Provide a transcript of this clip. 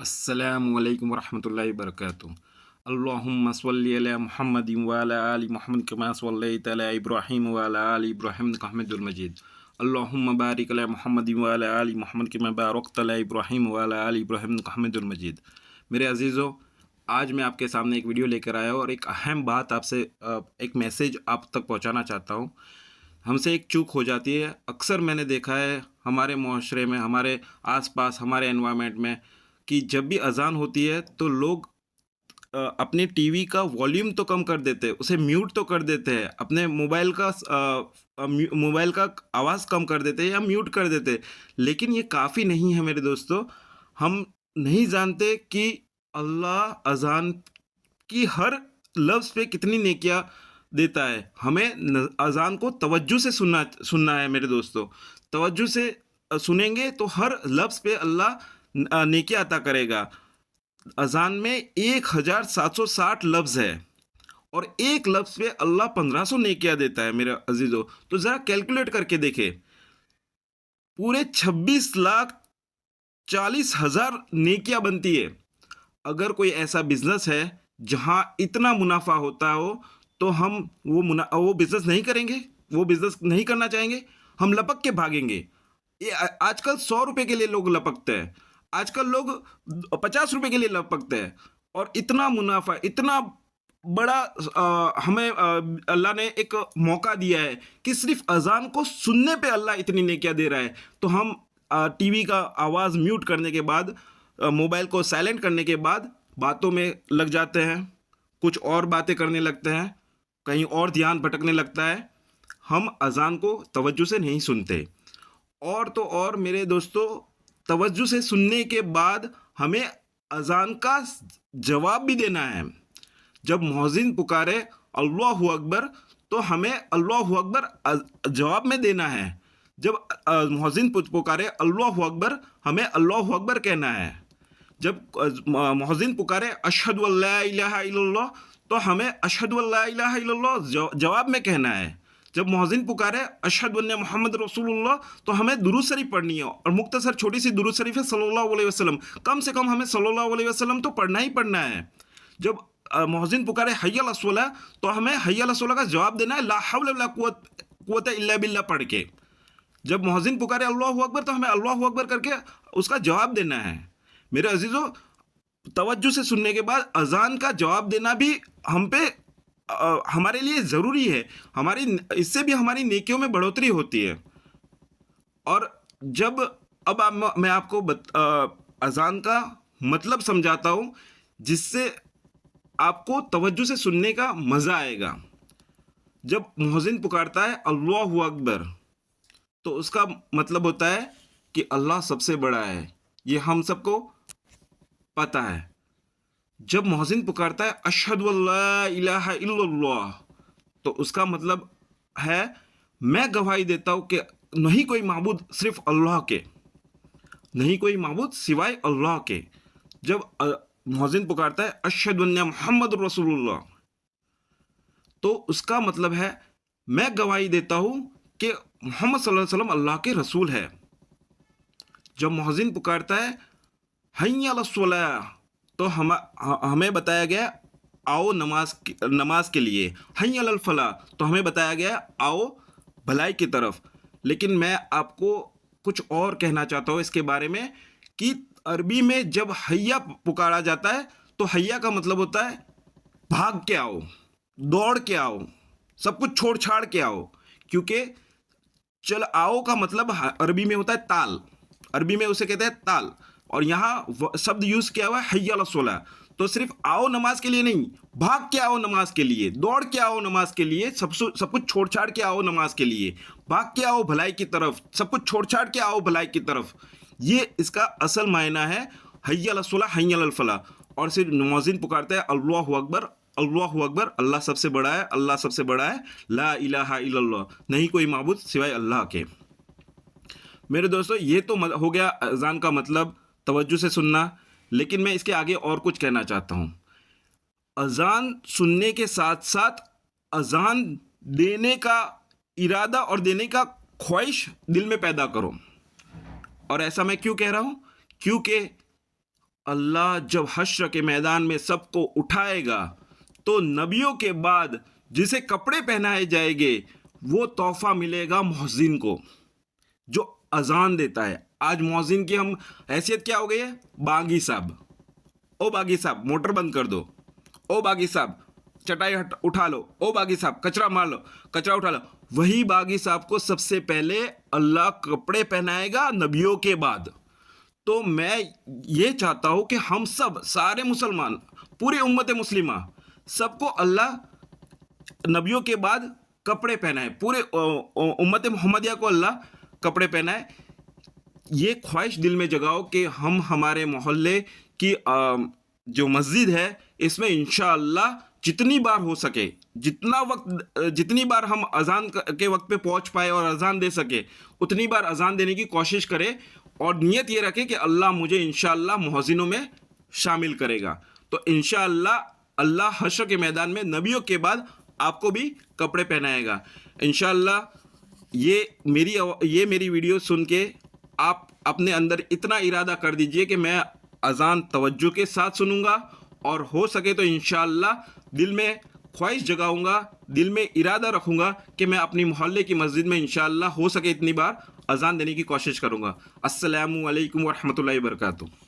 अस्सलामुअलैकुम वरहमतुल्लाहि वबरकातुहू। अल्लाहुम्मा सल्लि अला मुहम्मदिन व अला आलि मुहम्मद कमा सल्लैता अला इब्राहीम व अला आलि इब्राहीम इन्नका हमीदुल मजीद। अल्लाहुम्मा बारिक अला मुहम्मदिन व अला आलि मुहम्मद कमा बारकता अला इब्राहीम व अला आलि इब्राहीम इन्नका हमीदुल मजीद। मेरे अजीज़ों, आज मैं आपके सामने एक वीडियो लेकर आया हूँ और एक अहम बात आपसे एक मैसेज आप तक पहुँचाना चाहता हूँ। हमसे एक चूक हो जाती है। अक्सर मैंने देखा है हमारे मुआशरे में, हमारे आस-पास, हमारे एनवायरनमेंट में कि जब भी अज़ान होती है तो लोग अपने टीवी का वॉल्यूम तो कम कर देते हैं, उसे म्यूट तो कर देते हैं, अपने मोबाइल का आवाज़ कम कर देते हैं या म्यूट कर देते हैं। लेकिन ये काफ़ी नहीं है मेरे दोस्तों। हम नहीं जानते कि अल्लाह अज़ान की हर लफ्ज़ पे कितनी नेकियां देता है। हमें अज़ान को तवज्जो से सुनना है मेरे दोस्तों। तवज्जो से सुनेंगे तो हर लफ्ज़ पे अल्लाह नेकियां अता करेगा। अज़ान में 1760 लफ्ज़ है और एक लफ्ज़ पे अल्लाह 1500 नेकियां देता है मेरे अजीज़ों। तो ज़रा कैलकुलेट करके देखें, पूरे 26,40,000 नेकियां बनती है। अगर कोई ऐसा बिजनेस है जहां इतना मुनाफा होता हो तो हम वो बिजनेस नहीं करेंगे, वो बिजनेस नहीं करना चाहेंगे, हम लपक के भागेंगे। ये आजकल 100 रुपए के लिए लोग लपकते हैं, आजकल लोग 50 रुपए के लिए लपकते हैं। और इतना मुनाफा, इतना बड़ा हमें अल्लाह ने एक मौका दिया है कि सिर्फ अजान को सुनने पे अल्लाह इतनी नेकियां दे रहा है। तो हम टीवी का आवाज़ म्यूट करने के बाद, मोबाइल को साइलेंट करने के बाद बातों में लग जाते हैं, कुछ और बातें करने लगते हैं, कहीं और ध्यान भटकने लगता है। हम अजान को तवज्जो से नहीं सुनते। और तो और मेरे दोस्तों, तवज्जो से सुनने के बाद हमें अजान का जवाब भी देना है। जब मुअज्जिन पुकारे अल्लाहु अकबर तो हमें अल्लाहु अकबर जवाब में देना है। जब मुअज्जिन पुकारे अल्लाहु अकबर, हमें अल्लाहु अकबर कहना है। जब मुअज्जिन पुकारे अशहदु अल्ला इलाहा इल्लल्लाह तो हमें अशहदु अल्ला इलाहा इल्लल्लाह जवाब में कहना है। जब मुअज्जिन पुकारे अशहदु अन्ना मुहम्मद रसूलुल्लाह तो हमें दुरूद शरीफ पढ़नी है। और मुख्तसर छोटी सी दुरूद शरीफ है सल्लल्लाहु अलैहि वसल्लम। कम से कम हमें सल्लल्लाहु अलैहि वसल्लम तो पढ़ना ही पढ़ना है। जब मुअज्जिन पुकारे हय्या अला सलाह तो हमें हय्या अला सलाह का जवाब देना है ला हौला वला कुव्वता इल्ला बिल्लाह पढ़ के। जब मुअज्जिन पुकारे अल्लाहु अकबर तो हमें अल्लाहु अकबर करके उसका जवाब देना है। मेरे अजीजों, तवज्जो से सुनने के बाद अजान का जवाब देना भी हम पे हमारे लिए ज़रूरी है। हमारी इससे भी हमारी नेकियों में बढ़ोतरी होती है। और जब मैं आपको अजान का मतलब समझाता हूँ जिससे आपको तवज्जो से सुनने का मज़ा आएगा। जब मुअज्जिन पुकारता है अल्लाहु अकबर तो उसका मतलब होता है कि अल्लाह सबसे बड़ा है। ये हम सबको पता है। जब मुअज्जिन पुकारता है अशहदु अल्ला इलाहा इल्लल्लाह तो उसका मतलब है मैं गवाही देता हूँ कि नहीं कोई माबूद सिर्फ अल्लाह के, नहीं कोई माबूद सिवाय अल्लाह के। जब मुअज्जिन पुकारता है अशहदु अन्ना मुहम्मद रसूलुल्लाह तो उसका मतलब है मैं गवाही देता हूँ कि मोहम्मद सल्लल्लाहु अलैहि वसल्लम अल्लाह के रसूल है। जब मुअज्जिन पुकारता है हय्या अला सलाह तो हमें बताया गया आओ नमाज के लिए। हय्या अल फलाह तो हमें बताया गया आओ भलाई की तरफ। लेकिन मैं आपको कुछ और कहना चाहता हूँ इसके बारे में कि अरबी में जब हय्या पुकारा जाता है तो हय्या का मतलब होता है भाग के आओ, दौड़ के आओ, सब कुछ छोड़ छाड़ के आओ। क्योंकि चल आओ का मतलब अरबी में होता है ताल, अरबी में उसे कहते हैं ताल। और यहाँ शब्द यूज किया हुआ है हय्या अला सलाह। तो सिर्फ आओ नमाज के लिए नहीं, भाग के आओ नमाज के लिए, दौड़ के आओ नमाज के लिए, सब कुछ छोड़ छाड़ के आओ नमाज के लिए, भाग के आओ भलाई की तरफ, सब कुछ छोड़ छाड़ के आओ भलाई की तरफ। ये इसका असल मायना है हय्या अला सलाह, हय्या अल फलाह। और सिर्फ मुअज्जिन पुकारता है अल्लाहु अकबर, अल्लाहु अकबर, अल्लाह सबसे बड़ा है, अल्लाह सबसे बड़ा है, ला इलाहा इल्लल्लाह, नहीं कोई माबूद सिवाय अल्लाह के। मेरे दोस्तों, ये तो हो गया अजान का मतलब, तवज्जो से सुनना। लेकिन मैं इसके आगे और कुछ कहना चाहता हूँ। अजान सुनने के साथ साथ अजान देने का इरादा और देने का ख्वाहिश दिल में पैदा करो। और ऐसा मैं क्यों कह रहा हूँ? क्योंकि अल्लाह जब हश्र के मैदान में सबको उठाएगा तो नबियों के बाद जिसे कपड़े पहनाए जाएंगे वो तोहफा मिलेगा मुअज्जिन को, जो अजान देता है। आज मुअज्जिन की हम हैसियत क्या हो गई है? बागी साहब। ओ बागी साहब मोटर बंद कर दो, ओ बागी साहब चटाई उठा लो, ओ बागी साहब कचरा मार लो, कचरा उठा लो। वही बागी साहब को सबसे पहले अल्लाह कपड़े पहनाएगा नबियों के बाद। तो मैं ये चाहता हूँ कि हम सब सारे मुसलमान, पूरी उम्मत मुस्लिमा, सबको अल्लाह नबियों के बाद कपड़े पहनाए, पूरे उम्मत मोहम्मदिया को अल्लाह कपड़े पहनाए। ये ख्वाहिश दिल में जगाओ कि हम हमारे मोहल्ले की जो मस्जिद है इसमें इंशाअल्लाह जितनी बार हो सके, जितनी बार हम अजान के वक्त पे पहुंच पाए और अजान दे सके उतनी बार अजान देने की कोशिश करें और नियत ये रखें कि अल्लाह मुझे इंशाअल्लाह मुअज्जिनों में शामिल करेगा। तो इंशाअल्लाह अल्लाह हश्र के मैदान में नबियों के बाद आपको भी कपड़े पहनाएगा इंशाअल्लाह। ये मेरी वीडियो सुन के आप अपने अंदर इतना इरादा कर दीजिए कि मैं अजान तवज्जो के साथ सुनूंगा और हो सके तो इंशाअल्लाह दिल में ख्वाहिश जगाऊंगा, दिल में इरादा रखूंगा कि मैं अपनी मोहल्ले की मस्जिद में इंशाअल्लाह हो सके इतनी बार अजान देने की कोशिश करूंगा। अस्सलामु अलैकुम व रहमतुल्लाहि व बरकातुहू।